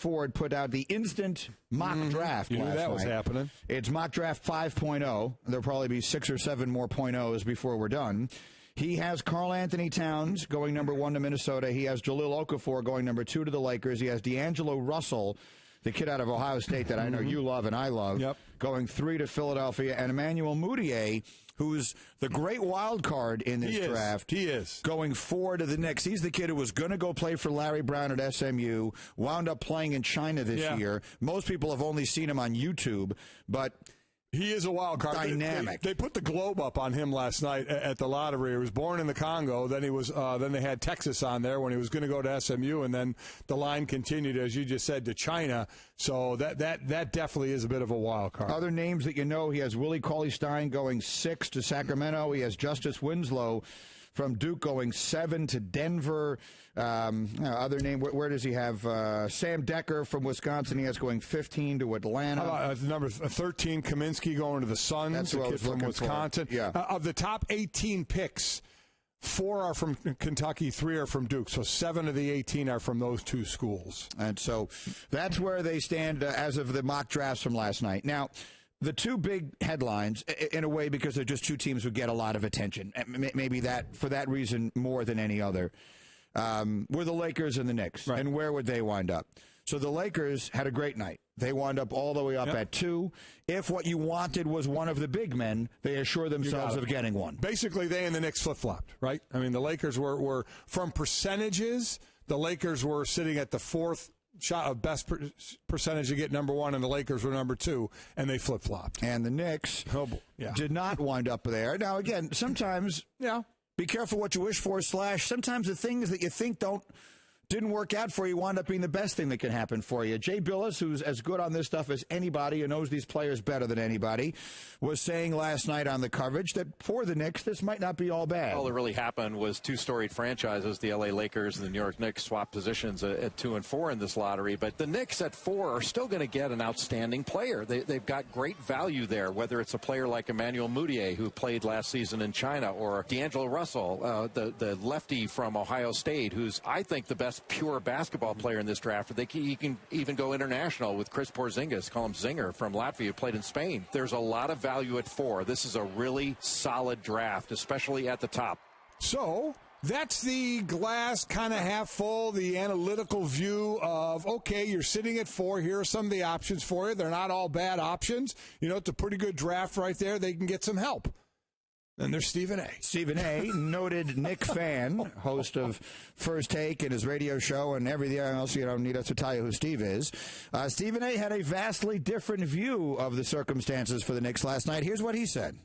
Ford put out the instant mock draft You knew last that was night. happening. It's mock draft 5.0. There'll probably be 6 or 7 more .0s before we're done. He has Karl Anthony Towns going number 1 to Minnesota. He has Jahlil Okafor going number 2 to the Lakers. He has D'Angelo Russell, the kid out of Ohio State that I know you love and I love, going 3 to Philadelphia. And Emmanuel Mudiay, who's the great wild card in this draft. He is. Going 4 to the Knicks. He's the kid who was going to go play for Larry Brown at SMU, wound up playing in China this year. Most people have only seen him on YouTube, but he is a wild card. Dynamic. They put the globe up on him last night at the lottery. He was born in the Congo. Then he was. Then they had Texas on there when he was going to go to SMU, and then the line continued, as you just said, to China. So that definitely is a bit of a wild card. Other names that you know, he has Willie Cauley-Stein going 6 to Sacramento. He has Justice Winslow from Duke going 7 to Denver. Other name, where does he have? Sam Decker from Wisconsin. He has going 15 to Atlanta. How about number 13, Kaminsky going to the Suns. That's the what I kid was from looking Wisconsin. for. Yeah. Of the top 18 picks, 4 are from Kentucky, 3 are from Duke. So 7 of the 18 are from those 2 schools. And so that's where they stand as of the mock drafts from last night. Now, the 2 big headlines, in a way, because they're just 2 teams who get a lot of attention, maybe that for that reason more than any other, were the Lakers and the Knicks. Right. And where would they wind up? So the Lakers had a great night. They wound up all the way up at 2. If what you wanted was one of the big men, they assure themselves of getting one. Basically, they and the Knicks flip-flopped, right? I mean, the Lakers were from percentages, the Lakers were sitting at the 4th shot of best percentage to get number 1, and the Lakers were number 2, and they flip-flopped. And the Knicks did not wind up there. Now, again, sometimes be careful what you wish for, / sometimes the things that you think didn't work out for you wound up being the best thing that can happen for you. Jay Billis, who's as good on this stuff as anybody and knows these players better than anybody, was saying last night on the coverage that for the Knicks, this might not be all bad. All that really happened was 2 storied franchises, the L.A. Lakers and the New York Knicks, swapped positions at 2 and 4 in this lottery. But the Knicks at 4 are still going to get an outstanding player. They've got great value there, whether it's a player like Emmanuel Mudiay, who played last season in China, or D'Angelo Russell, the lefty from Ohio State, who's, I think, the best pure basketball player in this draft. He can even go international with Chris Porzingis, call him Zinger, from Latvia, who played in Spain. There's a lot of value at 4. This is a really solid draft, especially at the top. So that's the glass kind of half full, the analytical view of, okay, you're sitting at 4. Here are some of the options for you. They're not all bad options. You know, it's a pretty good draft right there. They can get some help. And there's Stephen A. Stephen A., noted Knick fan, host of First Take and his radio show and everything else. You don't need us to tell you who Steve is. Stephen A. had a vastly different view of the circumstances for the Knicks last night. Here's what he said.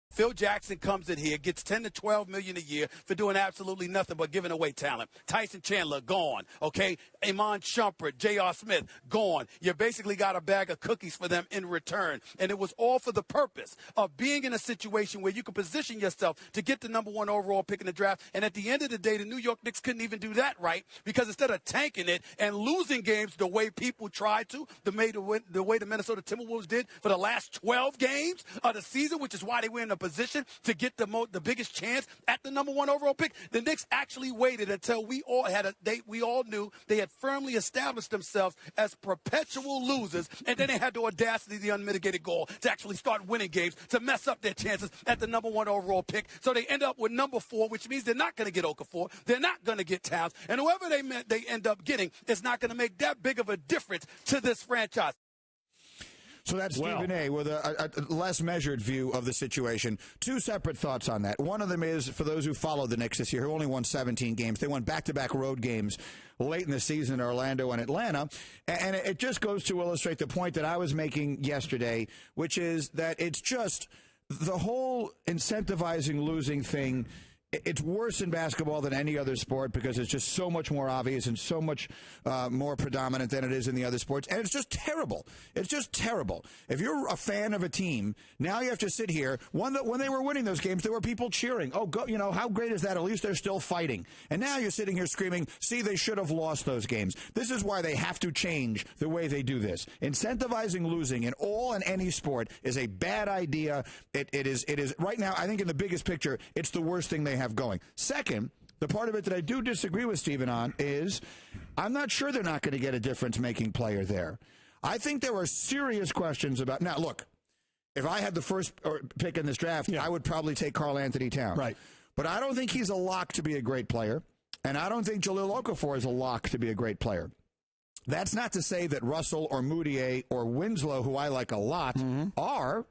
Phil Jackson comes in here, gets $10 to $12 million a year for doing absolutely nothing but giving away talent. Tyson Chandler, gone. Okay? Iman Shumpert, J.R. Smith, gone. You basically got a bag of cookies for them in return. And it was all for the purpose of being in a situation where you can position yourself to get the number 1 overall pick in the draft. And at the end of the day, the New York Knicks couldn't even do that right, because instead of tanking it and losing games the way people tried to, the way the Minnesota Timberwolves did for the last 12 games of the season, which is why they were in a position to get the biggest chance at the number 1 overall pick, the Knicks actually waited until we all knew they had firmly established themselves as perpetual losers, and then they had the audacity, the unmitigated goal, to actually start winning games, to mess up their chances at the number 1 overall pick. So they end up with number 4, which means they're not going to get Okafor, they're not going to get Towns, and whoever they end up getting is not going to make that big of a difference to this franchise. So that's Stephen A. with a less measured view of the situation. 2 separate thoughts on that. One of them is, for those who follow the Knicks this year, who only won 17 games, they won back-to-back road games late in the season in Orlando and Atlanta. And it just goes to illustrate the point that I was making yesterday, which is that it's just the whole incentivizing losing thing. It's worse in basketball than any other sport because it's just so much more obvious and so much more predominant than it is in the other sports. And it's just terrible. It's just terrible. If you're a fan of a team, now you have to sit here. When they were winning those games, there were people cheering. Oh, go, you know, how great is that? At least they're still fighting. And now you're sitting here screaming, see, they should have lost those games. This is why they have to change the way they do this. Incentivizing losing in all and any sport is a bad idea. It is right now, I think in the biggest picture, it's the worst thing they have going. Second, The part of it that I do disagree with Stephen on is I'm not sure they're not going to get a difference-making player there. I think there are serious questions about... Now, look, if I had the first pick in this draft, I would probably take Karl Anthony Towns. Right. But I don't think he's a lock to be a great player, and I don't think Jahlil Okafor is a lock to be a great player. That's not to say that Russell or Moutier or Winslow, who I like a lot, are,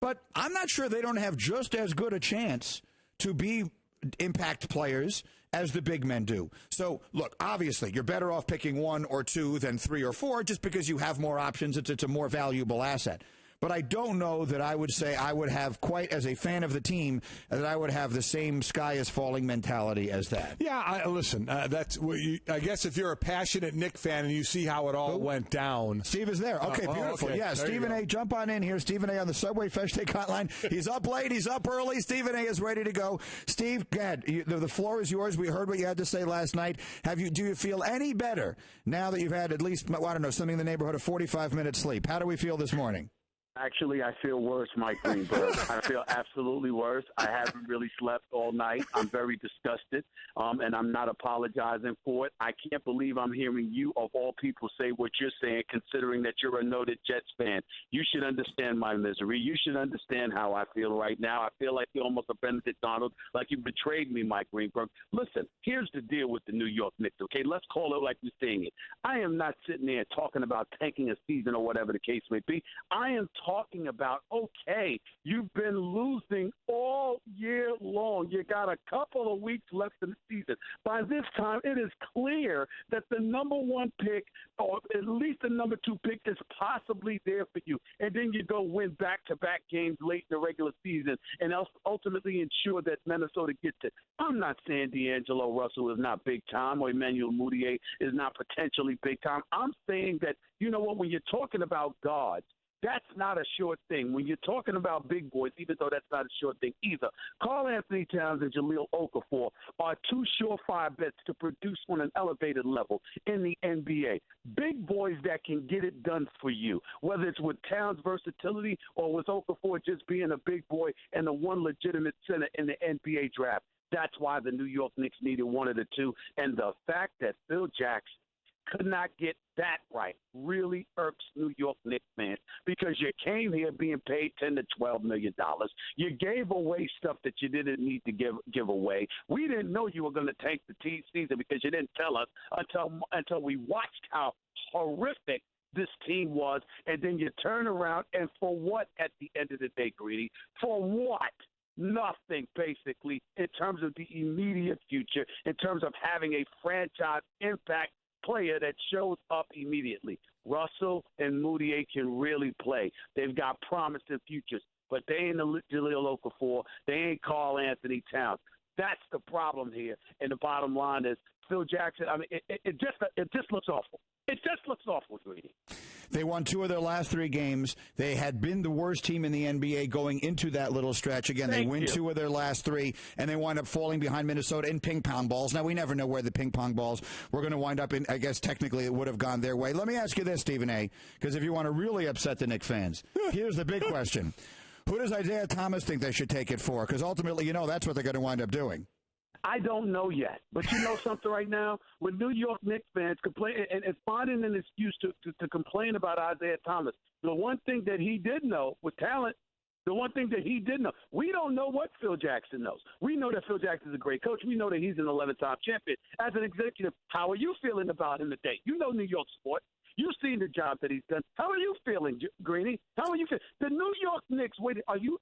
but I'm not sure they don't have just as good a chance to be impact players as the big men do. So, look, obviously, you're better off picking 1 or 2 than 3 or 4 just because you have more options. It's a more valuable asset. But I don't know that I would say I would have quite, as a fan of the team, that I would have the same sky is falling mentality as that. Yeah, listen, that's what I guess if you're a passionate Knicks fan and you see how it all went down. Steve is there. Okay, beautiful. Okay. Yeah, There Stephen A., jump on in here. Stephen A. on the Subway Fresh Take Hotline. He's up late. He's up early. Stephen A. is ready to go. Steve, go ahead. The floor is yours. We heard what you had to say last night. Do you feel any better now that you've had at least, I don't know, something in the neighborhood of 45 minutes sleep? How do we feel this morning? Actually, I feel worse, Mike Greenberg. I feel absolutely worse. I haven't really slept all night. I'm very disgusted, and I'm not apologizing for it. I can't believe I'm hearing you, of all people, say what you're saying, considering that you're a noted Jets fan. You should understand my misery. You should understand how I feel right now. I feel like you're almost a Benedict Arnold, like you betrayed me, Mike Greenberg. Listen, here's the deal with the New York Knicks, okay? Let's call it like you're saying it. I am not sitting there talking about tanking a season or whatever the case may be. I am talking about, okay, you've been losing all year long. You got a couple of weeks left in the season. By this time, it is clear that the number 1 pick, or at least the number 2 pick, is possibly there for you. And then you go win back-to-back games late in the regular season and ultimately ensure that Minnesota gets it. I'm not saying D'Angelo Russell is not big time or Emmanuel Moutier is not potentially big time. I'm saying that, you know what, when you're talking about guards, that's not a short thing. When you're talking about big boys, even though that's not a short thing either, Karl Anthony Towns and Jahlil Okafor are 2 surefire bets to produce on an elevated level in the NBA. Big boys that can get it done for you, whether it's with Towns' versatility or with Okafor just being a big boy and the one legitimate center in the NBA draft. That's why the New York Knicks needed one of the two. And the fact that Phil Jackson could not get that right really irks New York Knicks fans, because you came here being paid $10 to $12 million. You gave away stuff that you didn't need to give away. We didn't know you were going to tank the season because you didn't tell us until we watched how horrific this team was, and then you turn around, and for what at the end of the day, Greedy? For what? Nothing, basically, in terms of the immediate future, in terms of having a franchise impact player that shows up immediately. Russell and Moutier can really play. They've got promising futures, but they ain't Jahlil Okafor. They ain't Karl Anthony Towns. That's the problem here. And the bottom line is Phil Jackson. I mean, it just looks awful. It just looks awful, Greedy. They won 2 of their last 3 games. They had been the worst team in the NBA going into that little stretch. Again, they win 2 of their last 3, and they wind up falling behind Minnesota in ping-pong balls. Now, we never know where the ping-pong balls were going to wind up in. I guess technically it would have gone their way. Let me ask you this, Stephen A., because if you want to really upset the Knicks fans, here's the big question. Who does Isaiah Thomas think they should take it for? Because ultimately, that's what they're going to wind up doing. I don't know yet. But you know something right now? When New York Knicks fans complain and finding an excuse to complain about Isaiah Thomas, the one thing that he did know with talent, the one thing that he did know, we don't know what Phil Jackson knows. We know that Phil Jackson is a great coach. We know that he's an 11-time champion. As an executive, how are you feeling about him today? You know New York sports. You've seen the job that he's done. How are you feeling, Greeny? How are you feeling? The New York Knicks, wait, are you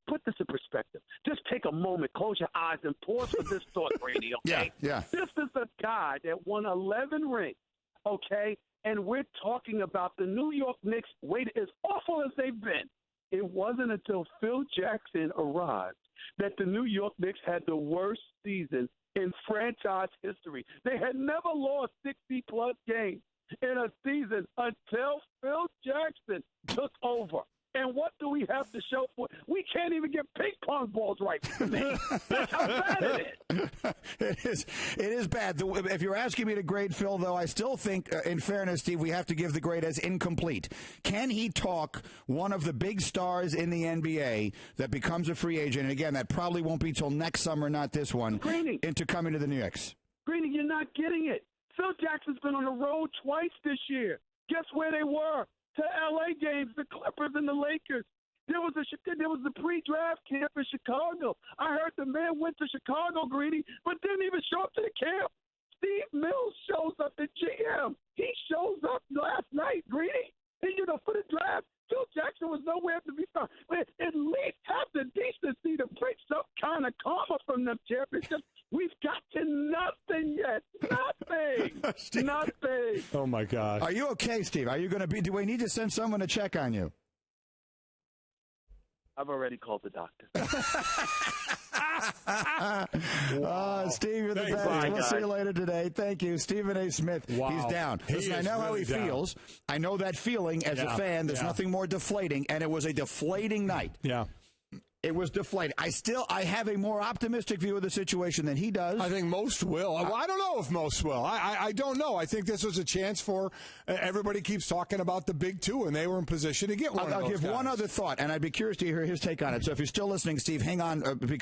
put this in perspective. Just take a moment, close your eyes, and pause for this thought, Greeny, okay? Yeah. This is a guy that won 11 rings, okay? And we're talking about the New York Knicks, wait, as awful as they've been. It wasn't until Phil Jackson arrived that the New York Knicks had the worst season in franchise history. They had never lost 60-plus games in a season until Phil Jackson took over. And what do we have to show for it? We can't even get ping pong balls right. That's how bad it is. It is bad. If you're asking me to grade Phil, though, I still think, in fairness, Steve, we have to give the grade as incomplete. Can he talk one of the big stars in the NBA that becomes a free agent, and again, that probably won't be till next summer, not this one, into coming to the Knicks? Greeny, you're not getting it. Phil Jackson's been on the road twice this year. Guess where they were? To L.A. games, the Clippers and the Lakers. There was the pre-draft camp in Chicago. I heard the man went to Chicago, Greeny, but didn't even show up to the camp. Steve Mills shows up, the GM. He shows up last night, Greeny. And, for the draft, Phil Jackson was nowhere to be found. But at least have the decency to bring some kind of karma from them championships. We've got to nothing yet. Nothing. Nothing. Oh, my God. Are you okay, Steve? Are you going to be? Do we need to send someone to check on you? I've already called the doctor. Steve, you're the best. We'll see you later today. Thank you. Stephen A. Smith, he's down. Listen, I know how he feels. I know that feeling as a fan. There's nothing more deflating, and it was a deflating night. Yeah. It was deflating. I have a more optimistic view of the situation than he does. I think most will. I don't know if most will. I don't know. I think this was a chance for everybody keeps talking about the big two, and they were in position to get one. I'll give one other thought, and I'd be curious to hear his take on it. So if you're still listening, Steve, hang on, because